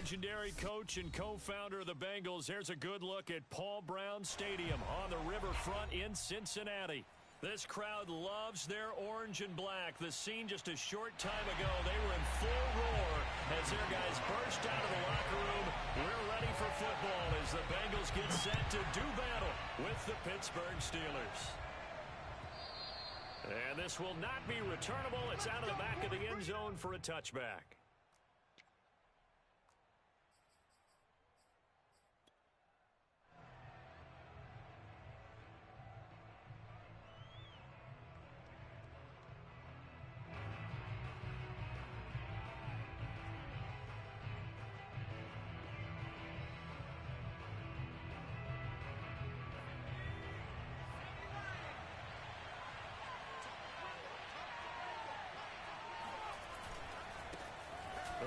legendary coach and co-founder of the Bengals. Here's a good look at Paul Brown Stadium on the riverfront in Cincinnati. This crowd loves their orange and black. The scene just a short time ago, they were in full roar as their guys burst out of the locker room. We're ready for football as the Bengals get set to do battle with the Pittsburgh Steelers. And this will not be returnable. It's out of the back of the end zone for a touchback.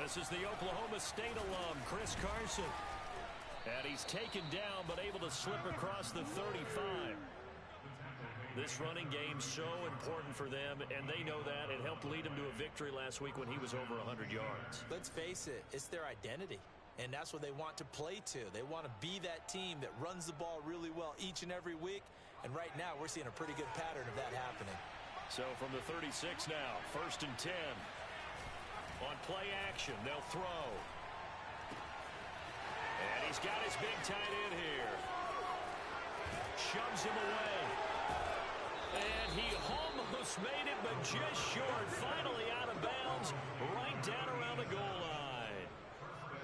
This is the Oklahoma State alum, Chris Carson. And he's taken down, but able to slip across the 35. This running game's so important for them, and they know that. It helped lead them to a victory last week when he was over 100 yards. Let's face it, it's their identity, and that's what they want to play to. They want to be that team that runs the ball really well each and every week, and right now we're seeing a pretty good pattern of that happening. So from the 36 now, 1st and 10. On play action, they'll throw. And he's got his big tight end here. Shoves him away. And he almost made it, but just short. Finally out of bounds, right down around the goal line.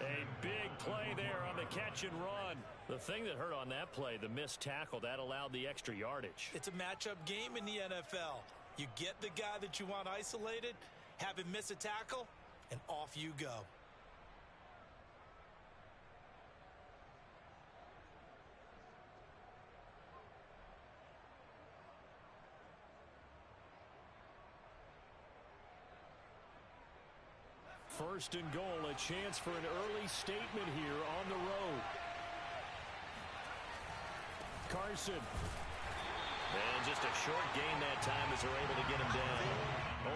A big play there on the catch and run. The thing that hurt on that play, the missed tackle, that allowed the extra yardage. It's a matchup game in the NFL. You get the guy that you want isolated, have him miss a tackle, and off you go. First and goal, a chance for an early statement here on the road. Carson. And just a short gain that time as they're able to get him down.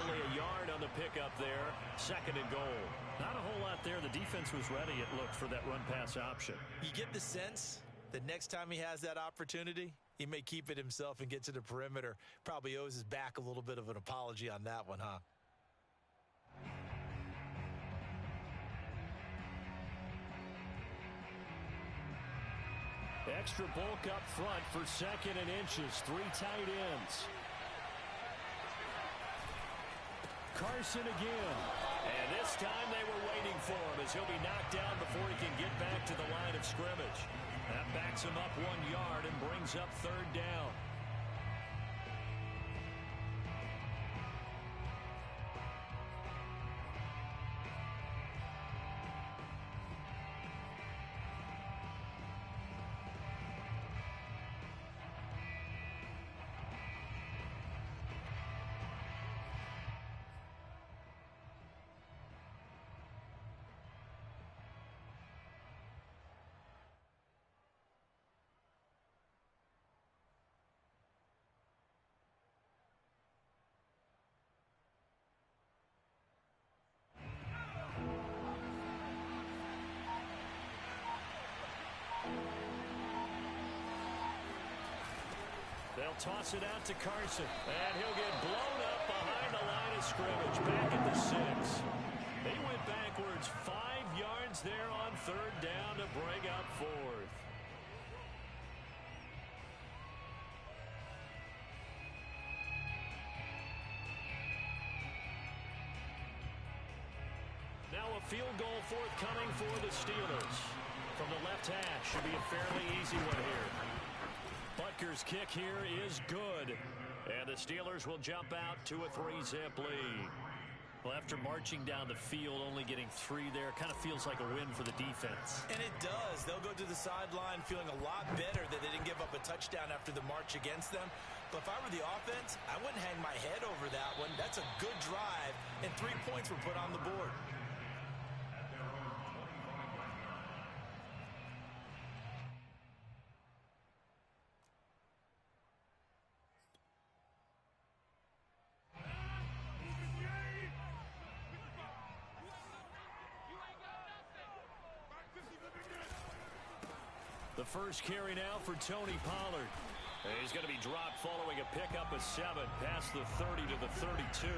Only a yard on the pickup there. 2nd and goal. Not a whole lot there. The defense was ready, it looked, for that run-pass option. You get the sense that next time he has that opportunity, he may keep it himself and get to the perimeter. Probably owes his back a little bit of an apology on that one, huh? Extra bulk up front for 2nd and inches. 3 tight ends. Carson again. And this time they were waiting for him as he'll be knocked down before he can get back to the line of scrimmage. That backs him up 1 yard and brings up 3rd down. They'll toss it out to Carson. And he'll get blown up behind the line of scrimmage. Back at the 6. He went backwards 5 yards there on 3rd down to bring up 4th. Now a field goal forthcoming for the Steelers. From the left hash, should be a fairly easy one here. Butker's kick here is good. And the Steelers will jump out to a 3-zip lead. Well, after marching down the field, only getting 3 there, kind of feels like a win for the defense. And it does. They'll go to the sideline feeling a lot better that they didn't give up a touchdown after the march against them. But if I were the offense, I wouldn't hang my head over that one. That's a good drive, and 3 points were put on the board. The first carry now for Tony Pollard. He's going to be dropped following a pickup of 7 past the 30 to the 32.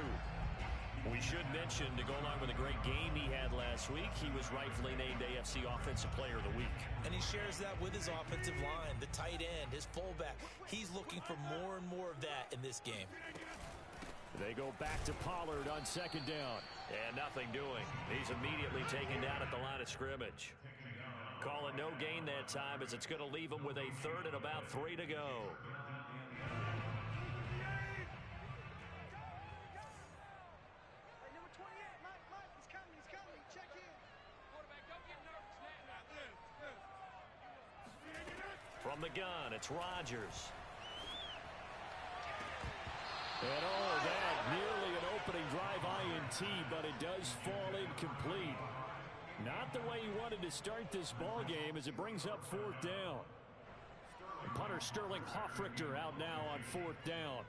We should mention, to go along with a great game he had last week, he was rightfully named AFC Offensive Player of the Week. And he shares that with his offensive line, the tight end, his fullback. He's looking for more and more of that in this game. They go back to Pollard on second down. And nothing doing. He's immediately taken down at the line of scrimmage. Call it no gain that time, as it's going to leave him with a third and about 3 to go. From the gun, it's Rodgers. And oh, that nearly an opening drive INT, but it does fall incomplete. Not the way he wanted to start this ball game, as it brings up 4th down. And punter Sterling Hofrichter out now on 4th down.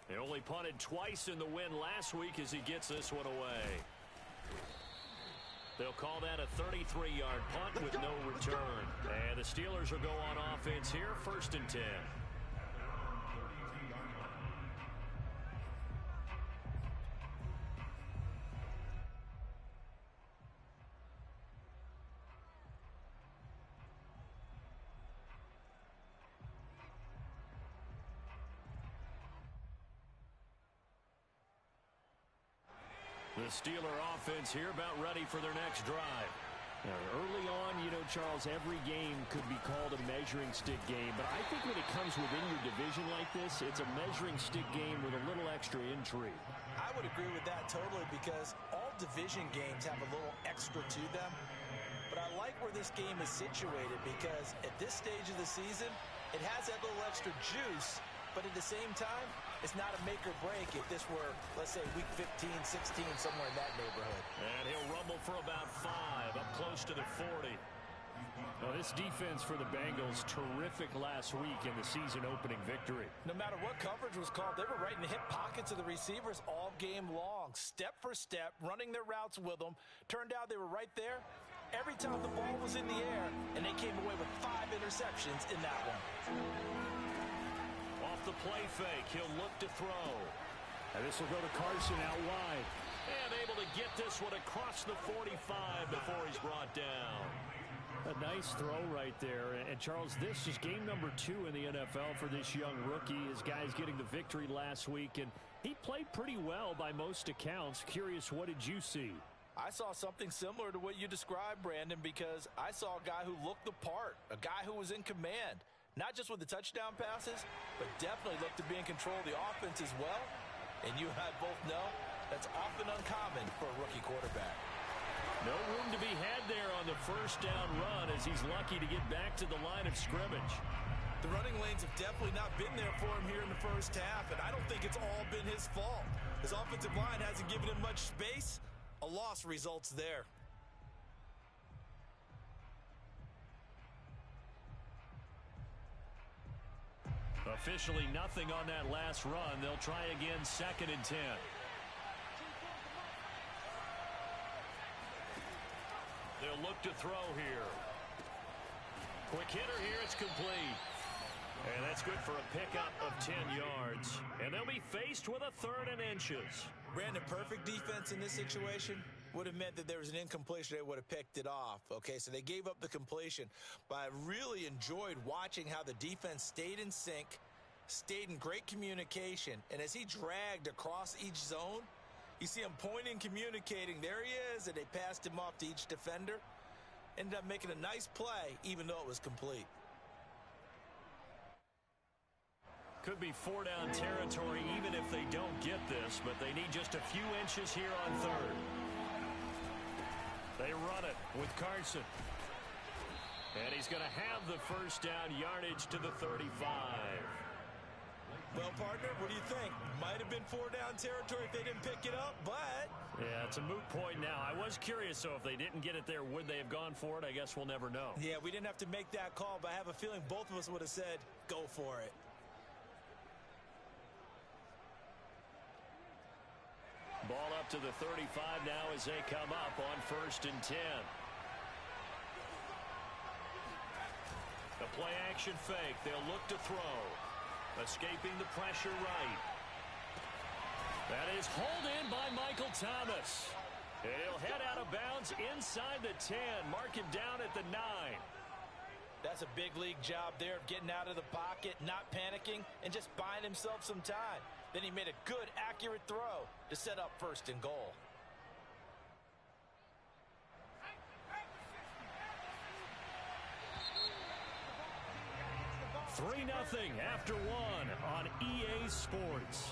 They only punted twice in the win last week as he gets this one away. They'll call that a 33-yard punt with no return. And the Steelers will go on offense here, 1st and 10. The Steeler offense here about ready for their next drive. Now, early on, you know, Charles, every game could be called a measuring stick game. But I think when it comes within your division like this, it's a measuring stick game with a little extra intrigue. I would agree with that totally, because all division games have a little extra to them. But I like where this game is situated, because at this stage of the season, it has that little extra juice. But at the same time, it's not a make or break if this were, let's say, week 15, 16, somewhere in that neighborhood. And he'll rumble for about 5, up close to the 40. Now, this defense for the Bengals, terrific last week in the season-opening victory. No matter what coverage was called, they were right in the hip pockets of the receivers all game long, step for step, running their routes with them. Turned out they were right there every time the ball was in the air, and they came away with 5 interceptions in that one. Off the play fake, he'll look to throw. And this will go to Carson out wide. And able to get this one across the 45 before he's brought down. A nice throw right there. And Charles, this is game number 2 in the NFL for this young rookie. His guys getting the victory last week, and he played pretty well by most accounts. Curious, what did you see? I saw something similar to what you described, Brandon, because I saw a guy who looked the part, a guy who was in command. Not just with the touchdown passes, but definitely looked to be in control of the offense as well. And you and I both know that's often uncommon for a rookie quarterback. No room to be had there on the first down run, as he's lucky to get back to the line of scrimmage. The running lanes have definitely not been there for him here in the first half, and I don't think it's all been his fault. His offensive line hasn't given him much space. A loss results there. Officially nothing on that last run. They'll try again, 2nd and 10. They'll look to throw here. Quick hitter here, it's complete. And that's good for a pickup of 10 yards. And they'll be faced with a 3rd and inches. Brandon, perfect defense in this situation would have meant that there was an incompletion. They would have picked it off. Okay, so they gave up the completion. But I really enjoyed watching how the defense stayed in sync, stayed in great communication. And as he dragged across each zone, you see him pointing, communicating. There he is, and they passed him off to each defender. Ended up making a nice play, even though it was complete. Could be 4-down territory even if they don't get this, but they need just a few inches here on 3rd. They run it with Carson. And he's going to have the first down, yardage to the 35. Well, partner, what do you think? Might have been 4-down territory if they didn't pick it up, but... Yeah, it's a moot point now. I was curious, so if they didn't get it there, would they have gone for it? I guess we'll never know. Yeah, we didn't have to make that call, but I have a feeling both of us would have said, go for it. Ball up to the 35 now as they come up on 1st and 10. The play action fake. They'll look to throw. Escaping the pressure right. That is hauled in by Michael Thomas. And he'll head out of bounds inside the 10. Mark him down at the 9. That's a big league job there of getting out of the pocket, not panicking, and just buying himself some time. Then he made a good, accurate throw to set up 1st and goal. Three 0 after 1 on EA Sports.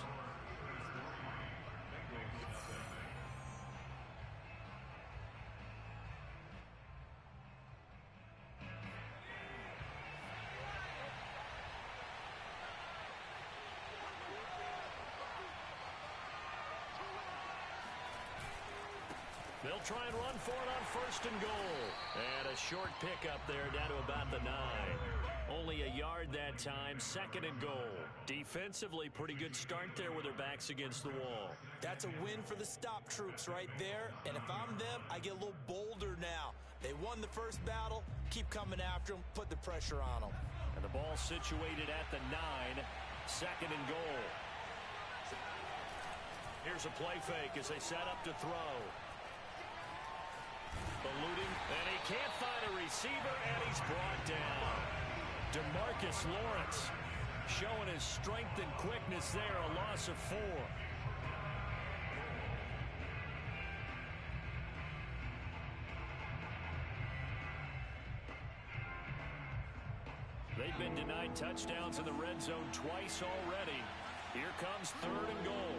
They'll try and run for it on 1st and goal. And a short pickup there down to about the 9. Only a yard that time, 2nd and goal. Defensively, pretty good start there with their backs against the wall. That's a win for the stop troops right there. And if I'm them, I get a little bolder now. They won the first battle. Keep coming after them. Put the pressure on them. And the ball situated at the 9. 2nd and goal. Here's a play fake as they set up to throw. Eluding, and he can't find a receiver, and he's brought down. DeMarcus Lawrence showing his strength and quickness there, a loss of 4. They've been denied touchdowns in the red zone twice already. Here comes 3rd and goal.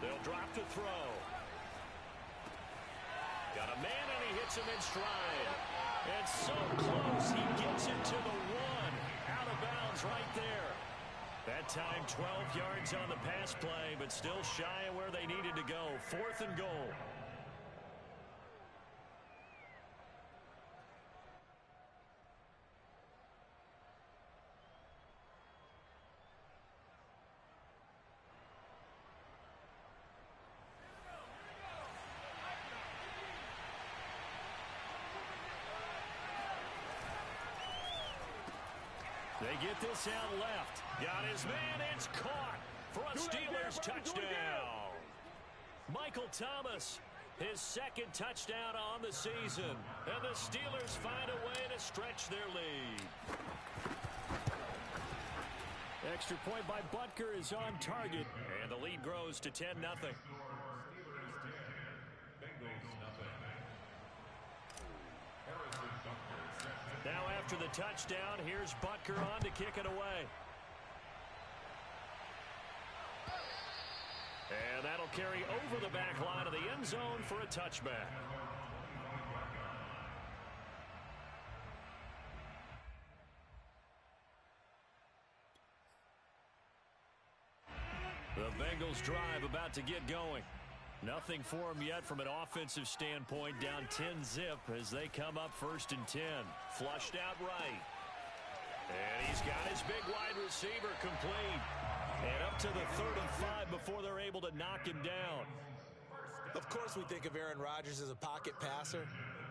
They'll drop to throw. Got a man, and he hits him in stride. And so close, he gets it to the 1. Out of bounds right there. That time 12 yards on the pass play, but still shy of where they needed to go. 4th and goal. They get this out left. Got his man. It's caught for a Steelers touchdown. Michael Thomas, his 2nd touchdown on the season. And the Steelers find a way to stretch their lead. Extra point by Butker is on target. And the lead grows to 10-0. Now after the touchdown, here's Butker on to kick it away. And that'll carry over the back line of the end zone for a touchback. The Bengals drive about to get going. Nothing for him yet from an offensive standpoint. Down 10-zip as they come up 1st and 10. Flushed out right. And he's got his big wide receiver complete. And up to the 35 before they're able to knock him down. Of course we think of Aaron Rodgers as a pocket passer.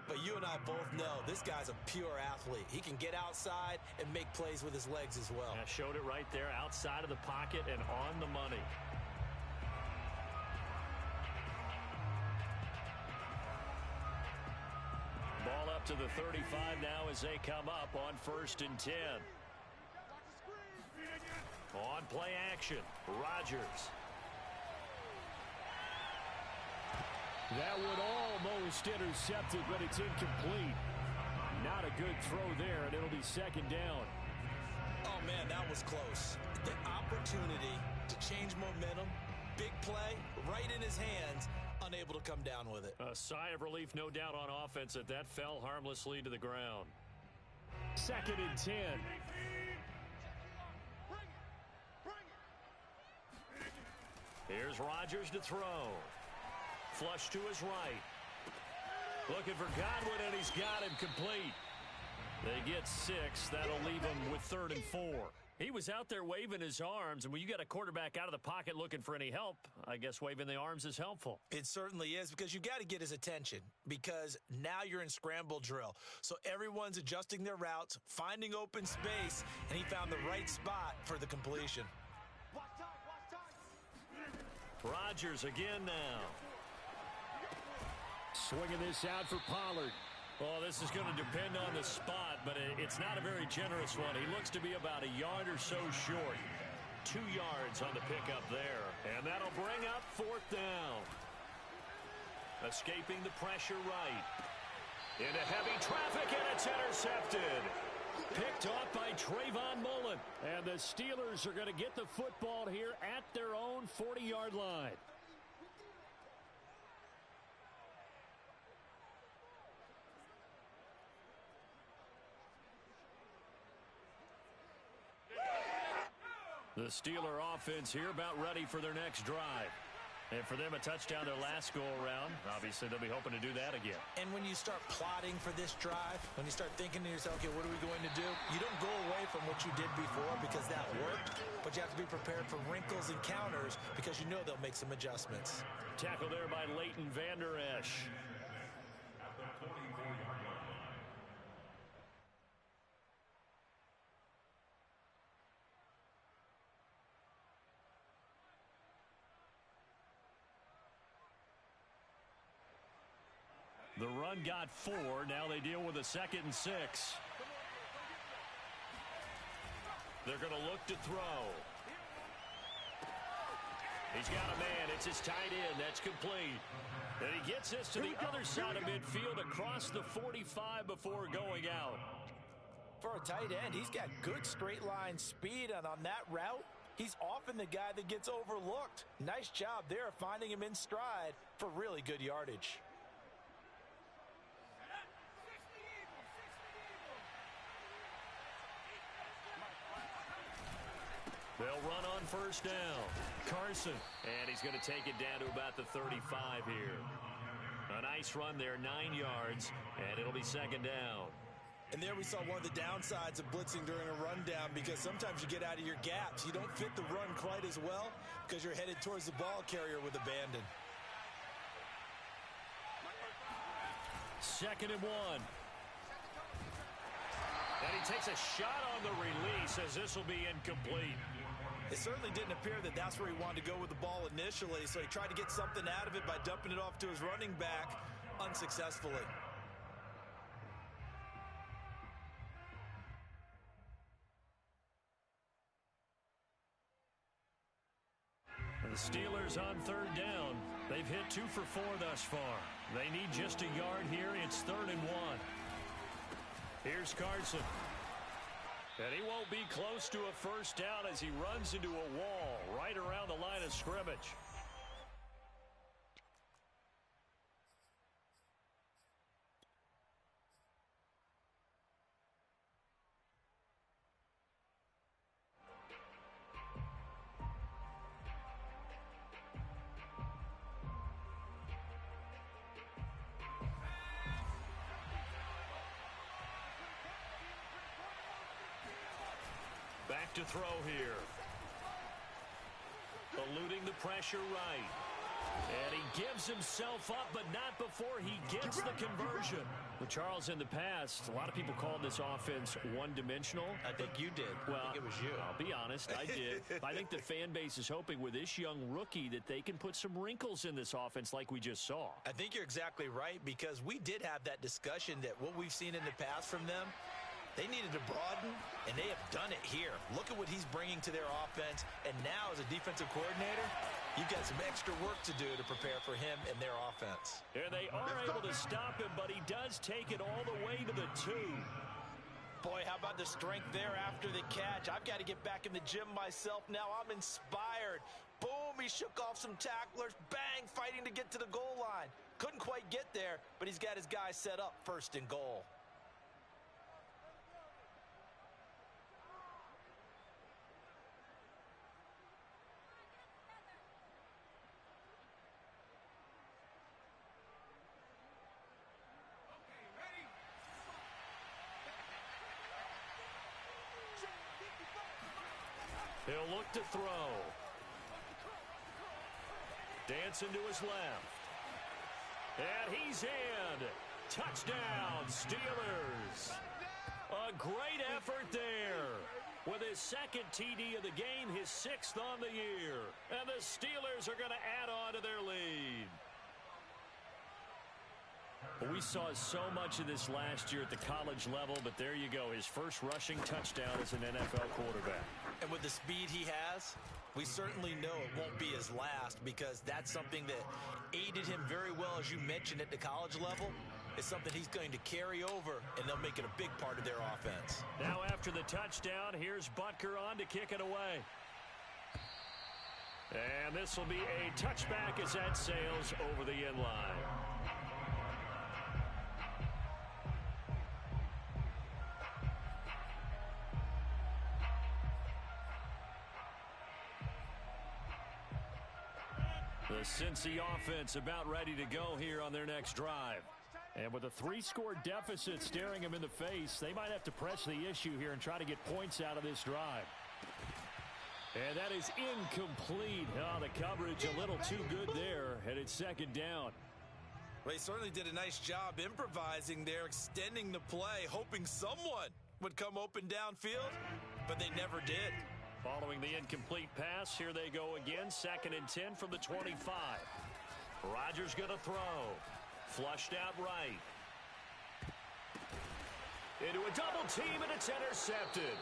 But you and I both know this guy's a pure athlete. He can get outside and make plays with his legs as well. I showed it right there, outside of the pocket and on the money. Ball up to the 35 now as they come up on 1st and 10. On play action, Rodgers. That would almost intercept it, but it's incomplete. Not a good throw there, and it'll be 2nd down. Oh, man, that was close. The opportunity to change momentum, big play, right in his hands, unable to come down with it. A sigh of relief, no doubt, on offense that fell harmlessly to the ground. 2nd and 10. Here's Rodgers to throw. Flush to his right. Looking for Godwin, and he's got him complete. They get 6. That'll leave them with 3rd and 4. He was out there waving his arms, and when you got a quarterback out of the pocket looking for any help, I guess waving the arms is helpful. It certainly is, because you got to get his attention, because now you're in scramble drill. So everyone's adjusting their routes, finding open space, and he found the right spot for the completion. Rodgers again now. Swinging this out for Pollard. Well, this is going to depend on the spot, but it's not a very generous one. He looks to be about a yard or so short. 2 yards on the pickup there. And that'll bring up 4th down. Escaping the pressure right. Into heavy traffic, and it's intercepted. Picked off by Trayvon Mullen. And the Steelers are going to get the football here at their own 40-yard line. The Steeler offense here about ready for their next drive. And for them, a touchdown their last go-around. Obviously, they'll be hoping to do that again. And when you start plotting for this drive, when you start thinking to yourself, okay, what are we going to do? You don't go away from what you did before because that worked, but you have to be prepared for wrinkles and counters because you know they'll make some adjustments. Tackle there by Leighton Vander Esch. The run got 4. Now they deal with a 2nd and 6. They're going to look to throw. He's got a man. It's his tight end. That's complete. And he gets this to the other side of midfield across the 45 before going out. For a tight end, he's got good straight line speed, and on that route, he's often the guy that gets overlooked. Nice job there finding him in stride for really good yardage. They'll run on 1st down. Carson. And he's going to take it down to about the 35 here. A nice run there, 9 yards, and it'll be 2nd down. And there we saw one of the downsides of blitzing during a rundown, because sometimes you get out of your gaps. You don't fit the run quite as well because you're headed towards the ball carrier with abandon. 2nd and 1. And he takes a shot on the release as this will be incomplete. It certainly didn't appear that that's where he wanted to go with the ball initially, so he tried to get something out of it by dumping it off to his running back unsuccessfully. The Steelers on 3rd down. They've hit 2 for 4 thus far. They need just a yard here. It's 3rd and 1. Here's Carson. And he won't be close to a 1st down as he runs into a wall right around the line of scrimmage. Back to throw here. Eluding the pressure right. And he gives himself up, but not before he gets the conversion. Well, Charles, in the past, a lot of people called this offense one-dimensional. I think you did. Well, I think it was you. I'll be honest, I did. I think the fan base is hoping with this young rookie that they can put some wrinkles in this offense like we just saw. I think you're exactly right, because we did have that discussion that what we've seen in the past from them, they needed to broaden, and they have done it here. Look at what he's bringing to their offense, and now as a defensive coordinator, you've got some extra work to do to prepare for him and their offense. And they are able to stop him, but he does take it all the way to the 2. Boy, how about the strength there after the catch? I've got to get back in the gym myself now. I'm inspired. Boom, he shook off some tacklers. Bang, fighting to get to the goal line. Couldn't quite get there, but he's got his guys set up 1st and goal. He'll look to throw. Dancing to his left. And he's in. Touchdown, Steelers. A great effort there. With his second TD of the game, his 6th on the year. And the Steelers are going to add on to their lead. We saw so much of this last year at the college level, but there you go. His first rushing touchdown as an NFL quarterback. And with the speed he has, we certainly know it won't be his last, because that's something that aided him very well, as you mentioned, at the college level. It's something he's going to carry over, and they'll make it a big part of their offense. Now after the touchdown, here's Butker on to kick it away. And this will be a touchback as that sails over the end line. The Cincy offense about ready to go here on their next drive. And with a 3-score deficit staring them in the face, they might have to press the issue here and try to get points out of this drive. And that is incomplete. Oh, the coverage a little too good there, and it's second down. Well, he certainly did a nice job improvising there, extending the play, hoping someone would come open downfield, but they never did. Following the incomplete pass, here they go again. 2nd and 10 from the 25. Rodgers going to throw. Flushed out right. Into a double team, and it's intercepted.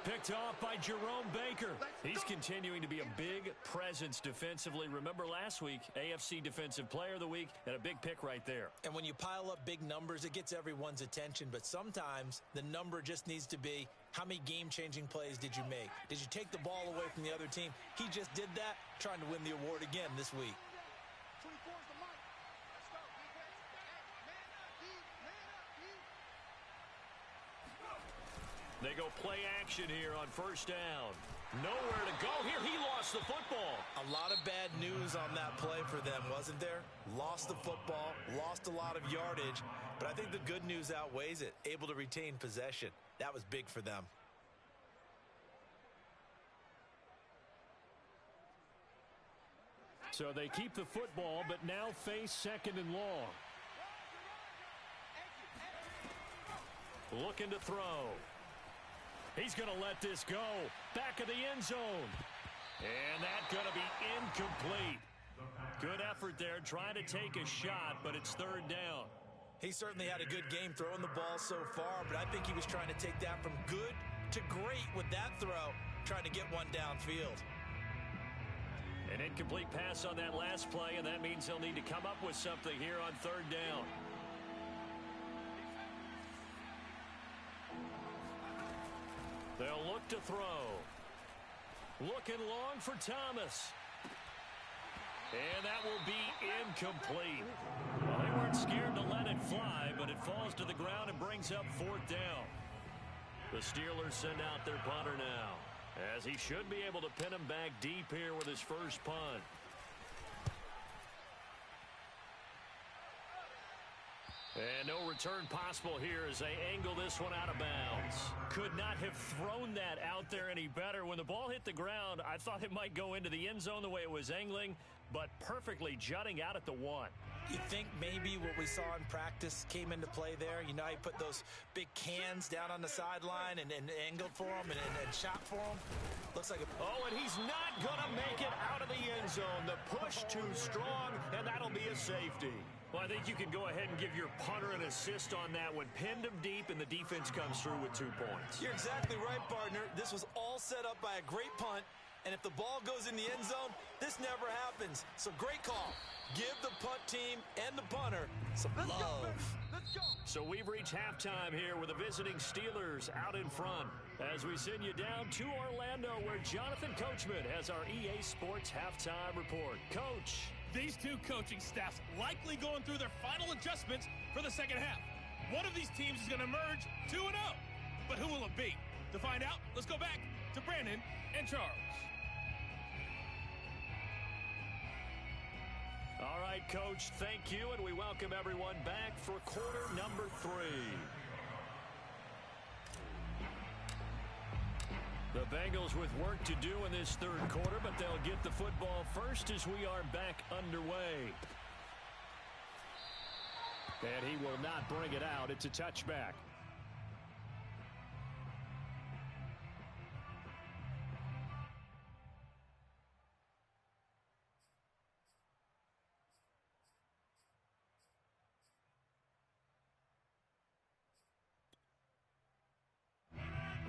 Picked off by Jerome Baker. He's continuing to be a big presence defensively. Remember last week, AFC Defensive Player of the Week, and a big pick right there. And when you pile up big numbers, it gets everyone's attention. But sometimes the number just needs to be, how many game-changing plays did you make? Did you take the ball away from the other team? He just did that, trying to win the award again this week. They go play action here on first down. Nowhere to go here. He lost the football. A lot of bad news on that play for them, wasn't there? Lost the football, lost a lot of yardage, but I think the good news outweighs it. Able to retain possession. That was big for them. So they keep the football, but now face 2nd and long. Looking to throw. He's going to let this go. Back of the end zone. And that's going to be incomplete. Good effort there, trying to take a shot, but it's 3rd down. He certainly had a good game throwing the ball so far, but I think he was trying to take that from good to great with that throw, trying to get one downfield. An incomplete pass on that last play, and that means he'll need to come up with something here on 3rd down. They'll look to throw. Looking long for Thomas. And that will be incomplete. Well, they weren't scared to let it fly, but it falls to the ground and brings up 4th down. The Steelers send out their punter now, as he should be able to pin him back deep here with his first punt. And no return possible here as they angle this one out of bounds. Could not have thrown that out there any better. When the ball hit the ground, I thought it might go into the end zone the way it was angling, but perfectly jutting out at the 1. You think maybe what we saw in practice came into play there? You know, he put those big cans down on the sideline and angled for him and shot for him. Looks like oh, and he's not going to make it out of the end zone. The push too strong, and that'll be a safety. Well, I think you can go ahead and give your punter an assist on that one. Pinned him deep, and the defense comes through with 2 points. You're exactly right, partner. This was all set up by a great punt, and if the ball goes in the end zone, this never happens. So great call. Give the punt team and the punter some love. Let's go. So we've reached halftime here with the visiting Steelers out in front, as we send you down to Orlando, where Jonathan Coachman has our EA Sports Halftime Report. Coach. These two coaching staffs likely going through their final adjustments for the second half. One of these teams is going to emerge 2-0. But who will it be? To find out, let's go back to Brandon and Charles. All right, Coach, thank you, and we welcome everyone back for quarter number 3. The Bengals Bengals with work to do in this third quarter, but they'll get the football first as we are back underway. And he will not bring it out. It's a touchback.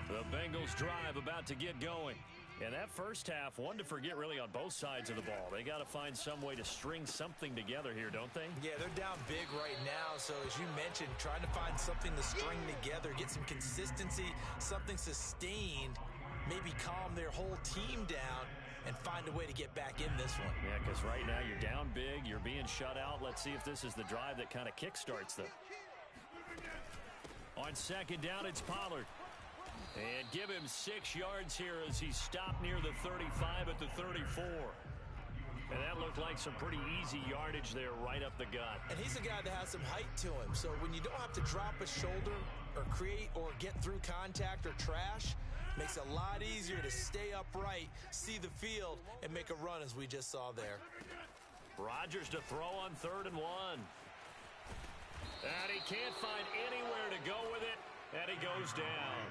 The Bengals drive about to get going. And that first half, one to forget really on both sides of the ball. They got to find some way to string something together here, don't they? Yeah, they're down big right now. So as you mentioned, trying to find something to string together, get some consistency, something sustained, maybe calm their whole team down and find a way to get back in this one. Yeah, because right now you're down big, you're being shut out. Let's see if this is the drive that kind of kickstarts them. On second down, it's Pollard. And give him 6 yards here as he stopped near the 35 at the 34. And that looked like some pretty easy yardage there right up the gut. And he's a guy that has some height to him. So when you don't have to drop a shoulder or create or get through contact or trash, makes it a lot easier to stay upright, see the field, and make a run as we just saw there. Rodgers to throw on 3rd and 1. And he can't find anywhere to go with it. And he goes down.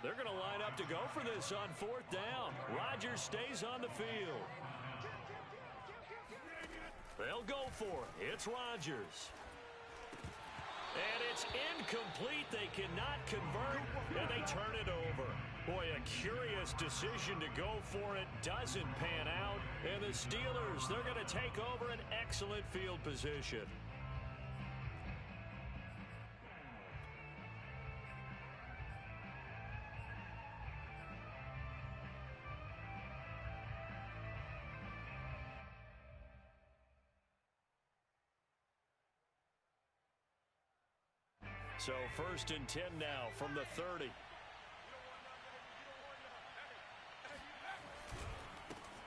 They're going to line up to go for this on 4th down. Rodgers stays on the field. They'll go for it. It's Rodgers. And it's incomplete. They cannot convert, and they turn it over. Boy, a curious decision to go for it. Doesn't pan out. And the Steelers, they're going to take over an excellent field position. So 1st and 10 now from the 30.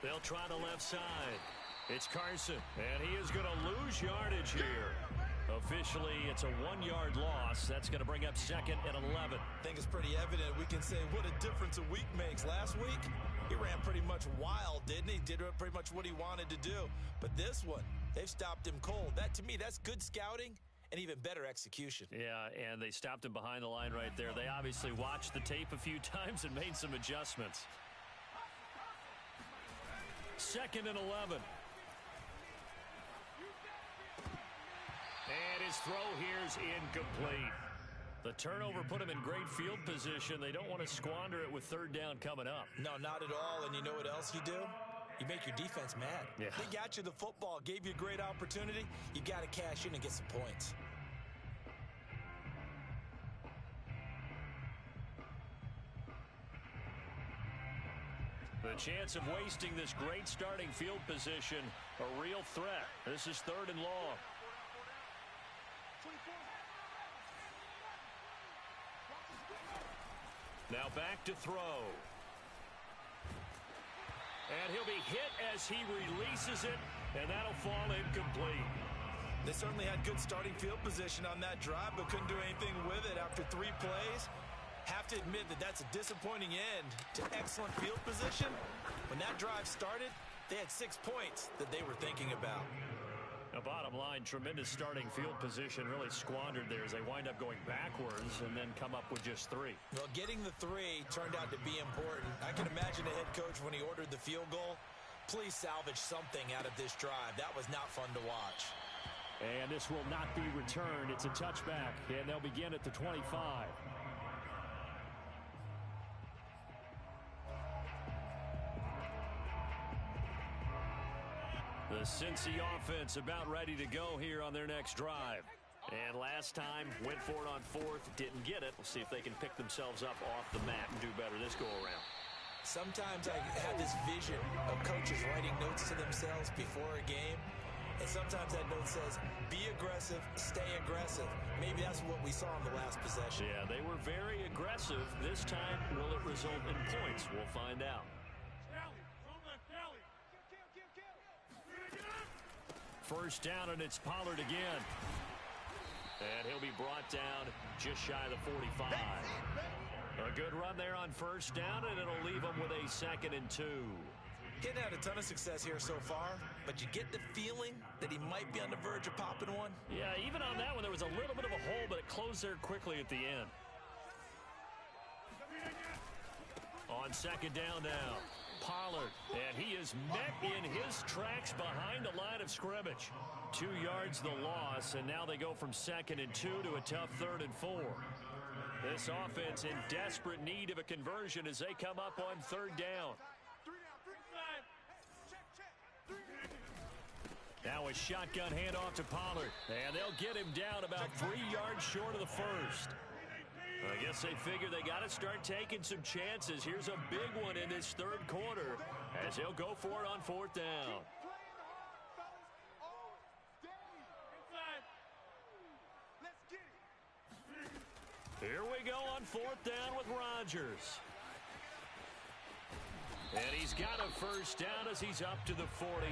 They'll try the left side. It's Carson, and he is going to lose yardage here. Officially, it's a 1-yard loss. That's going to bring up 2nd and 11. I think it's pretty evident. We can say what a difference a week makes. Last week, he ran pretty much wild, didn't he? Did pretty much what he wanted to do. But this one, they've stopped him cold. That, to me, that's good scouting and even better execution. Yeah, and they stopped him behind the line right there. They obviously watched the tape a few times and made some adjustments. 2nd and 11. And his throw here's incomplete. The turnover put him in great field position. They don't want to squander it with 3rd down coming up. No, not at all. And you know what else you do? You make your defense mad. Yeah. They got you the football, gave you a great opportunity. You got to cash in and get some points. The chance of wasting this great starting field position, a real threat. This is 3rd and long. Now back to throw. And he'll be hit as he releases it, and that'll fall incomplete. They certainly had good starting field position on that drive, but couldn't do anything with it after 3 plays. Have to admit that that's a disappointing end to excellent field position. When that drive started, they had 6 points that they were thinking about. Now, bottom line, tremendous starting field position, really squandered there as they wind up going backwards and then come up with just 3. Well, getting the 3 turned out to be important. I can imagine the head coach when he ordered the field goal. Please salvage something out of this drive. That was not fun to watch. And this will not be returned. It's a touchback, and they'll begin at the 25. The Cincy offense about ready to go here on their next drive. And last time, went for it on 4th, didn't get it. We'll see if they can pick themselves up off the mat and do better this go-around. Sometimes I have this vision of coaches writing notes to themselves before a game. And sometimes that note says, be aggressive, stay aggressive. Maybe that's what we saw in the last possession. Yeah, they were very aggressive. This time, will it result in points? We'll find out. First down, and it's Pollard again. And he'll be brought down just shy of the 45. A good run there on first down, and it'll leave them with a 2nd and 2. He hadn't had a ton of success here so far, but you get the feeling that he might be on the verge of popping one. Yeah, even on that one, there was a little bit of a hole, but it closed there quickly at the end. On 2nd down now, Pollard, and he is met in his tracks behind the line of scrimmage. 2 yards the loss, and now they go from 2nd and 2 to a tough 3rd and 4. This offense in desperate need of a conversion as they come up on 3rd down. Now a shotgun handoff to Pollard, and they'll get him down about 3 yards short of the first. I guess they figure they got to start taking some chances. Here's a big one in this 3rd quarter as he'll go for it on 4th down. Here we go on 4th down with Rodgers. And he's got a first down as he's up to the 48.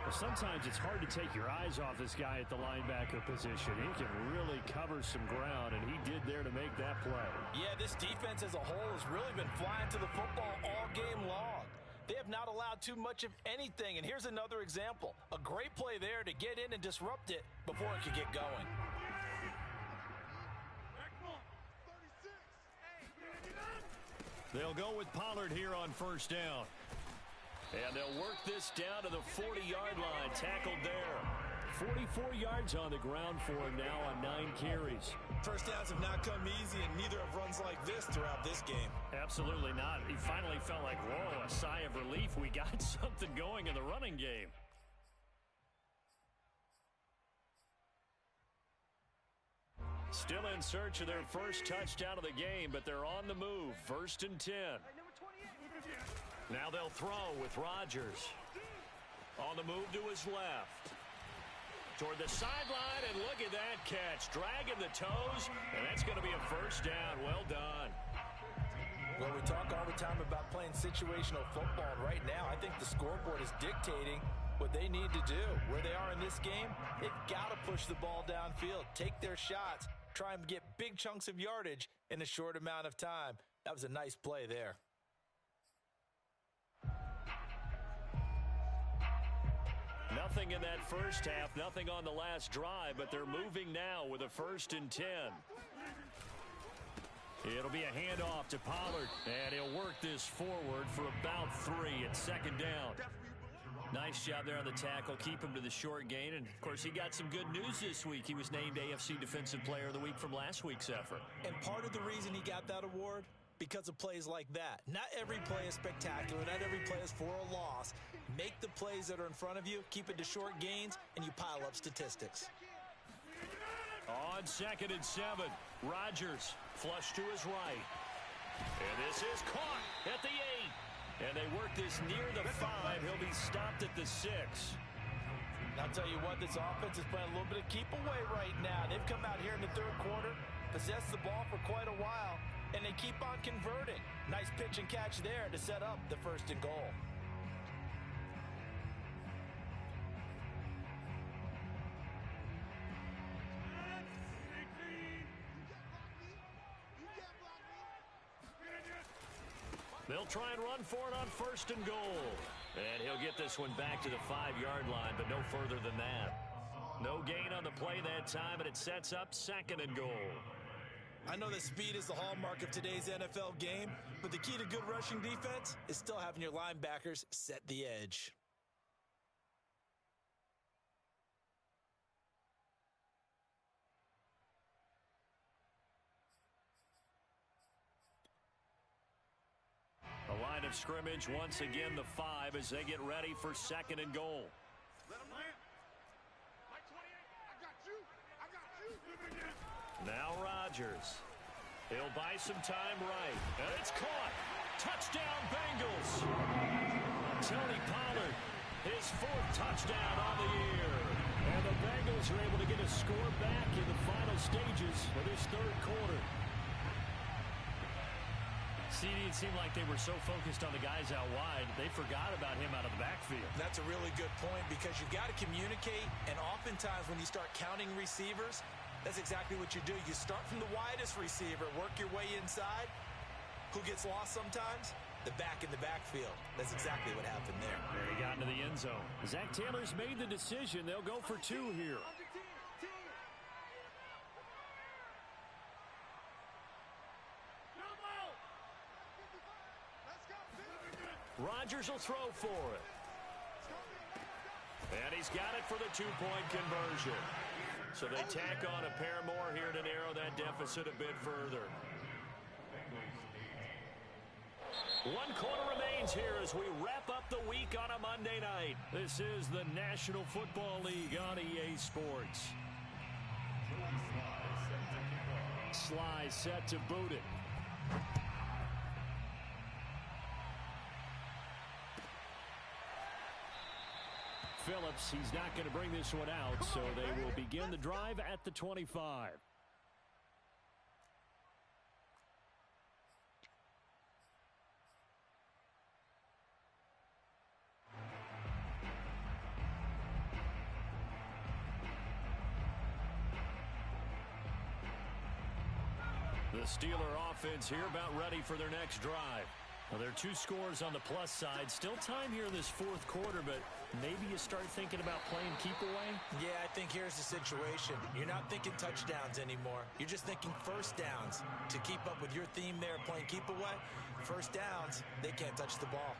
Well, sometimes it's hard to take your eyes off this guy at the linebacker position. He can really cover some ground, and he did there to make that play. Yeah, this defense as a whole has really been flying to the football all game long. They have not allowed too much of anything, and here's another example. A great play there to get in and disrupt it before it could get going. They'll go with Pollard here on first down. And they'll work this down to the 40-yard line. Tackled there. 44 yards on the ground for him now on 9 carries. First downs have not come easy, and neither have runs like this throughout this game. Absolutely not. He finally felt like, whoa, a sigh of relief. We got something going in the running game. Still in search of their first touchdown of the game, but they're on the move. 1st and 10. Now they'll throw with Rodgers. On the move to his left. Toward the sideline, and look at that catch. Dragging the toes, and that's going to be a first down. Well done. Well, we talk all the time about playing situational football, and right now I think the scoreboard is dictating what they need to do. Where they are in this game, they've got to push the ball downfield, take their shots, try and get big chunks of yardage in a short amount of time. That was a nice play there. Nothing in that first half, nothing on the last drive, but they're moving now with a 1st and 10. It'll be a handoff to Pollard, and he'll work this forward for about 3 at 2nd down. Nice job there on the tackle, keep him to the short gain, and of course he got some good news this week. He was named AFC Defensive Player of the Week from last week's effort. And part of the reason he got that award, because of plays like that. Not every play is spectacular, not every play is for a loss. Make the plays that are in front of you, keep it to short gains, and you pile up statistics. On 2nd and 7, Rodgers flush to his right. And this is caught at the 8. And they work this near the 5. He'll be stopped at the 6. I'll tell you what, this offense is playing a little bit of keep away right now. They've come out here in the 3rd quarter, possessed the ball for quite a while, and they keep on converting. Nice pitch and catch there to set up the 1st and goal. They'll try and run for it on 1st and goal. And he'll get this one back to the 5-yard line, but no further than that. No gain on the play that time, and it sets up 2nd and goal. I know that speed is the hallmark of today's NFL game, but the key to good rushing defense is still having your linebackers set the edge. The line of scrimmage, once again, the 5 as they get ready for 2nd and goal. Now Rodgers. He'll buy some time right. And it's caught. Touchdown, Bengals. Tony Pollard, his 4th touchdown on the year. And the Bengals are able to get a score back in the final stages of this 3rd quarter. CD, it seemed like they were so focused on the guys out wide, they forgot about him out of the backfield. That's a really good point because you've got to communicate, and oftentimes when you start counting receivers, that's exactly what you do. You start from the widest receiver, work your way inside, Who gets lost sometimes? The back in the backfield. That's exactly what happened there. They got into the end zone. Zach Taylor's made the decision. They'll go for 2 here. Rodgers will throw for it. And he's got it for the 2-point conversion. So they tack on a pair more here to narrow that deficit a bit further. 1 quarter remains here as we wrap up the week on a Monday night. This is the National Football League on EA Sports. Sly set to boot it. Phillips, he's not going to bring this one out, so they will begin the drive at the 25. The Steeler offense here about ready for their next drive. Well, there are 2 scores on the plus side. Still time here in this 4th quarter, but maybe you start thinking about playing keep away? Yeah, I think here's the situation. You're not thinking touchdowns anymore. You're just thinking first downs. To keep up with your theme there, playing keep away, first downs, they can't touch the ball.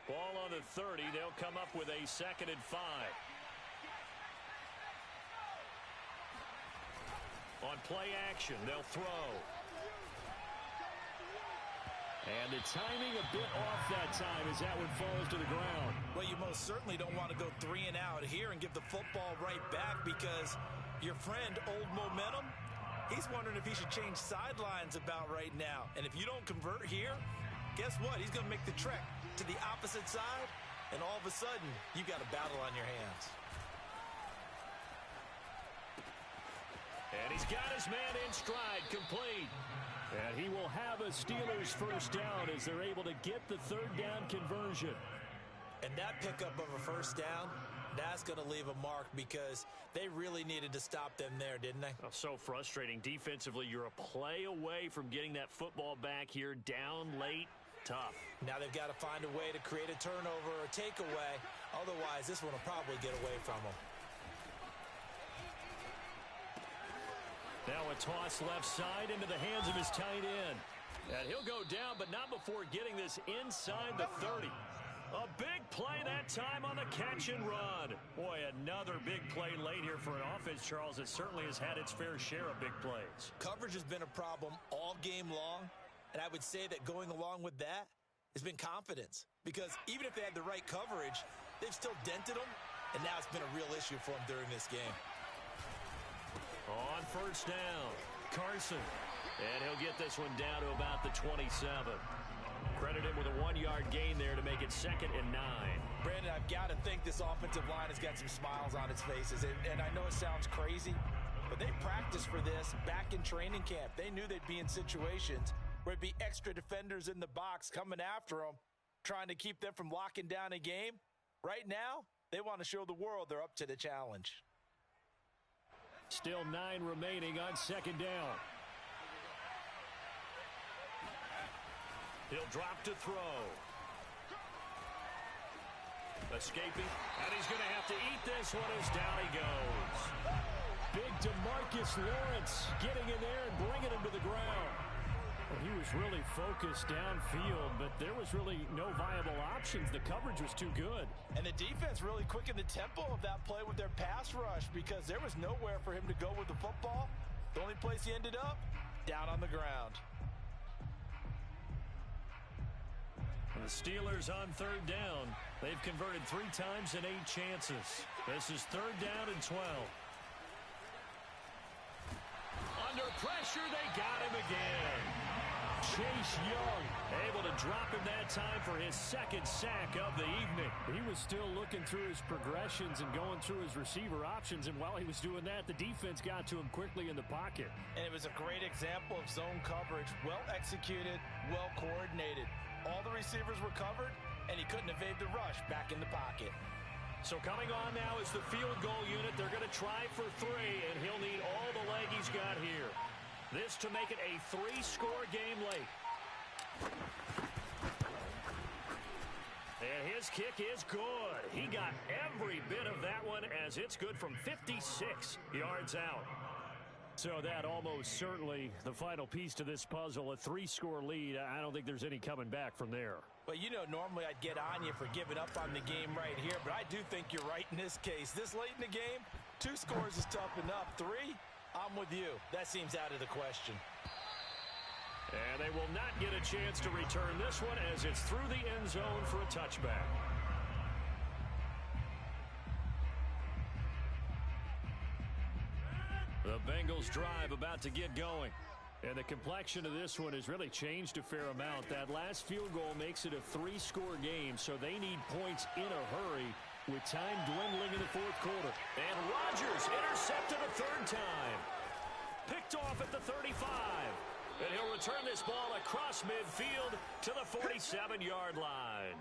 Ball on the 30. They'll come up with a 2nd and 5. On play action, they'll throw. And the timing a bit off that time as that one falls to the ground. Well, you most certainly don't want to go 3 and out here and give the football right back because your friend, Old Momentum, he's wondering if he should change sidelines about right now. And if you don't convert here, guess what? He's going to make the trek to the opposite side, and all of a sudden, you've got a battle on your hands. And he's got his man in stride, complete. And he will have a Steelers first down as they're able to get the 3rd down conversion. And that pickup of a first down, that's going to leave a mark because they really needed to stop them there, didn't they? Oh, so frustrating. Defensively, you're a play away from getting that football back here, down late, tough. Now they've got to find a way to create a turnover or a takeaway. Otherwise, this one will probably get away from them. Now a toss left side into the hands of his tight end. And he'll go down, but not before getting this inside the 30. A big play that time on the catch and run. Boy, another big play late here for an offense, Charles, that certainly has had its fair share of big plays. Coverage has been a problem all game long, and I would say that going along with that has been confidence. Because even if they had the right coverage, they've still dented them, and now it's been a real issue for them during this game. On first down, Carson. And he'll get this one down to about the 27. Credit him with a 1-yard gain there to make it 2nd and 9. Brandon, I've got to think this offensive line has got some smiles on its faces. And I know it sounds crazy, but they practiced for this back in training camp. They knew they'd be in situations where it'd be extra defenders in the box coming after them, trying to keep them from locking down a game. Right now, they want to show the world they're up to the challenge. Still 9 remaining on 2nd down. He'll drop to throw. Escaping, and he's going to have to eat this one as down he goes. Big DeMarcus Lawrence getting in there and bringing him to the ground. Well, he was really focused downfield, but there was really no viable options. The coverage was too good. And the defense really quickened the tempo of that play with their pass rush because there was nowhere for him to go with the football. The only place he ended up, down on the ground. And the Steelers on 3rd down. They've converted 3 times in 8 chances. This is 3rd down and 12. Under pressure, they got him again. Chase Young able to drop him that time for his 2nd sack of the evening. He was still looking through his progressions and going through his receiver options, and while he was doing that, the defense got to him quickly in the pocket. And it was a great example of zone coverage. Well executed, well coordinated. All the receivers were covered, and he couldn't evade the rush back in the pocket. So coming on now is the field goal unit. They're going to try for 3, and he'll need all the leg he's got here. This to make it a 3-score game late. And his kick is good. He got every bit of that one as it's good from 56 yards out. So that almost certainly the final piece to this puzzle, a 3-score lead. I don't think there's any coming back from there. Well, you know, normally I'd get on you for giving up on the game right here, but I do think you're right in this case. This late in the game, 2 scores is tough enough. 3, I'm with you. That seems out of the question. And they will not get a chance to return this one as it's through the end zone for a touchback. The Bengals drive about to get going. And the complexion of this one has really changed a fair amount. That last field goal makes it a 3-score game, so they need points in a hurry with time dwindling in the fourth quarter. And Rodgers intercepted a 3rd time. Picked off at the 35. And he'll return this ball across midfield to the 47-yard line.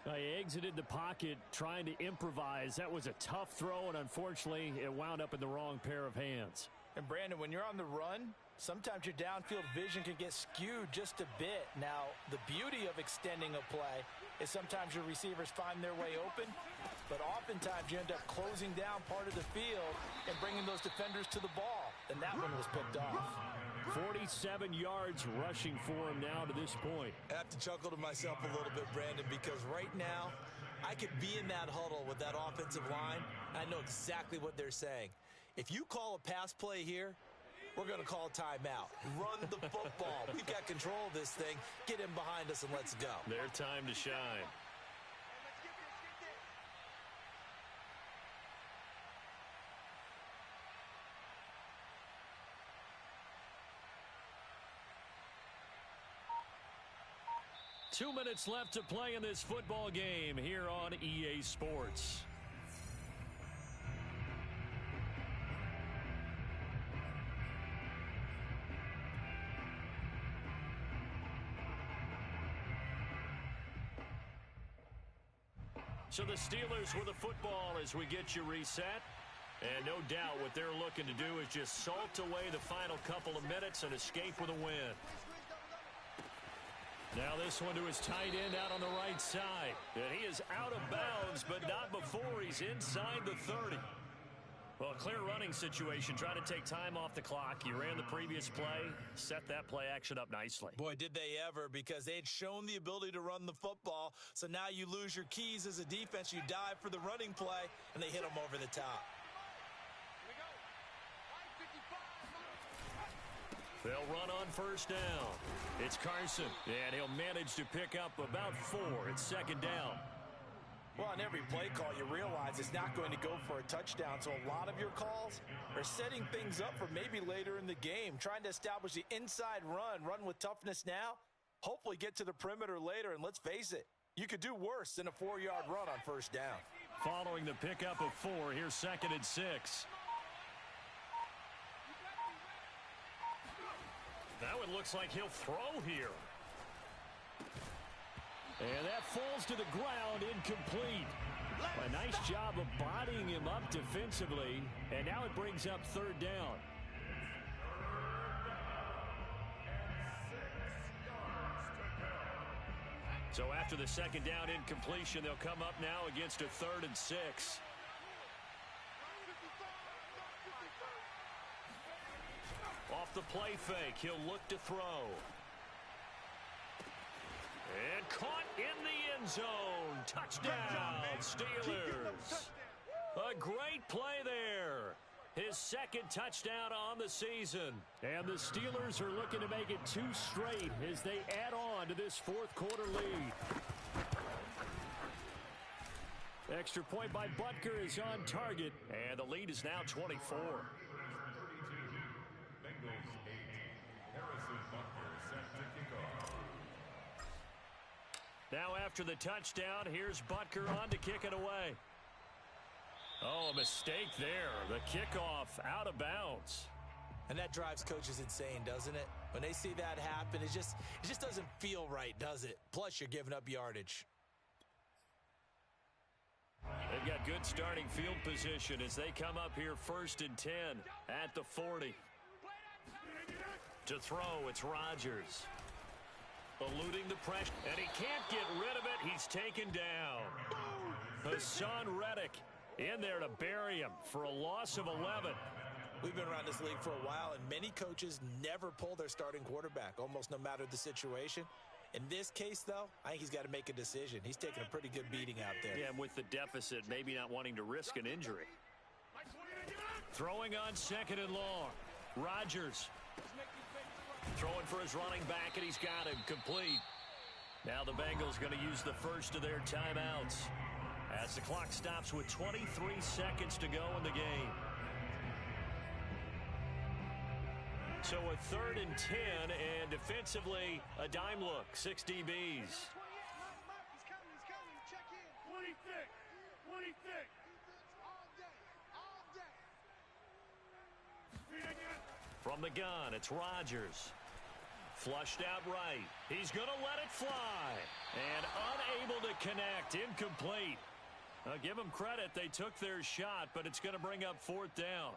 He exited the pocket trying to improvise. That was a tough throw, and unfortunately, it wound up in the wrong pair of hands. And, Brandon, when you're on the run, sometimes your downfield vision can get skewed just a bit. Now, the beauty of extending a play is sometimes your receivers find their way open, but oftentimes you end up closing down part of the field and bringing those defenders to the ball. And that one was picked off. 47 yards rushing for him now to this point. I have to chuckle to myself a little bit, Brandon, because right now I could be in that huddle with that offensive line. I know exactly what they're saying. If you call a pass play here, we're going to call timeout. Run the football. We've got control of this thing. Get in behind us and let's go. Their time to shine. Two minutes left to play in this football game here on EA Sports. So the Steelers with the football as we get you reset. And no doubt what they're looking to do is just salt away the final couple of minutes and escape with a win. Now this one to his tight end out on the right side. And he is out of bounds, but not before he's inside the 30. Well, a clear running situation, trying to take time off the clock. You ran the previous play, set that play action up nicely. Boy, did they ever, because they had shown the ability to run the football. So now you lose your keys as a defense. You dive for the running play, and they hit them over the top. They'll run on first down. It's Carson, and he'll manage to pick up about 4. It's second down. Well, on every play call, you realize it's not going to go for a touchdown. So a lot of your calls are setting things up for maybe later in the game, trying to establish the inside run with toughness now, hopefully get to the perimeter later. And let's face it, you could do worse than a 4-yard run on first down. Following the pickup of 4, here's 2nd and 6. That one looks like he'll throw here. And that falls to the ground, incomplete. A nice job of bodying him up defensively, and now it brings up 3rd down. So after the 2nd down incompletion, they'll come up now against a 3rd and 6. Off the play fake, he'll look to throw. And caught in the end zone. Touchdown, Steelers. A great play there. His 2nd touchdown on the season. And the Steelers are looking to make it 2 straight as they add on to this 4th quarter lead. Extra point by Butker is on target. And the lead is now 24. Now after the touchdown, here's Butker on to kick it away. Oh, a mistake there. The kickoff out of bounds. And that drives coaches insane, doesn't it? When they see that happen, it just doesn't feel right, does it? Plus, you're giving up yardage. They've got good starting field position as they come up here 1st and 10 at the 40. To throw, it's Rodgers. Eluding the pressure, and he can't get rid of it. He's taken down. Hassan Reddick in there to bury him for a loss of 11. We've been around this league for a while, and many coaches never pull their starting quarterback, almost no matter the situation. In this case, though, I think he's got to make a decision. He's taking a pretty good beating out there. Yeah, and with the deficit, maybe not wanting to risk an injury. Throwing on 2nd and long. Rodgers throwing for his running back, and he's got him complete. Now the Bengals going to use the first of their timeouts as the clock stops with 23 seconds to go in the game. So a 3rd and 10, and defensively, a dime look, 6 DBs. 26. 26. From the gun, it's Rodgers. Flushed out right. He's going to let it fly. And unable to connect. Incomplete. Give them credit. They took their shot, but it's going to bring up 4th down.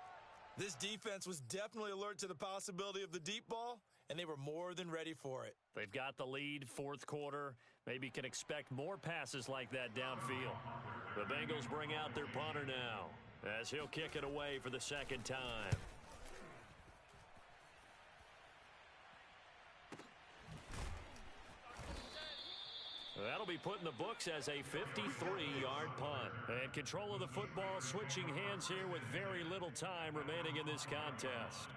This defense was definitely alert to the possibility of the deep ball, and they were more than ready for it. They've got the lead, 4th quarter. Maybe can expect more passes like that downfield. The Bengals bring out their punter now as he'll kick it away for the 2nd time. That'll be put in the books as a 53-yard punt. And control of the football switching hands here with very little time remaining in this contest.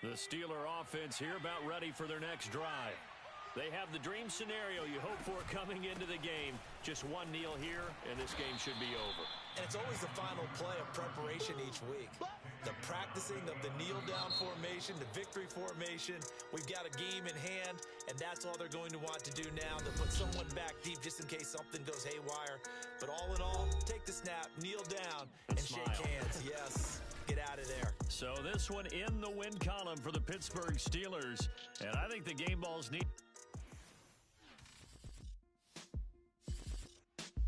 The Steeler offense here about ready for their next drive. They have the dream scenario you hope for coming into the game. Just one kneel here, and this game should be over. And it's always the final play of preparation each week. The practicing of the kneel-down formation, the victory formation. We've got a game in hand, and that's all they're going to want to do now. To put someone back deep just in case something goes haywire. But all in all, take the snap, kneel down, and shake hands. Yes, get out of there. So this one in the win column for the Pittsburgh Steelers. And I think the game balls need...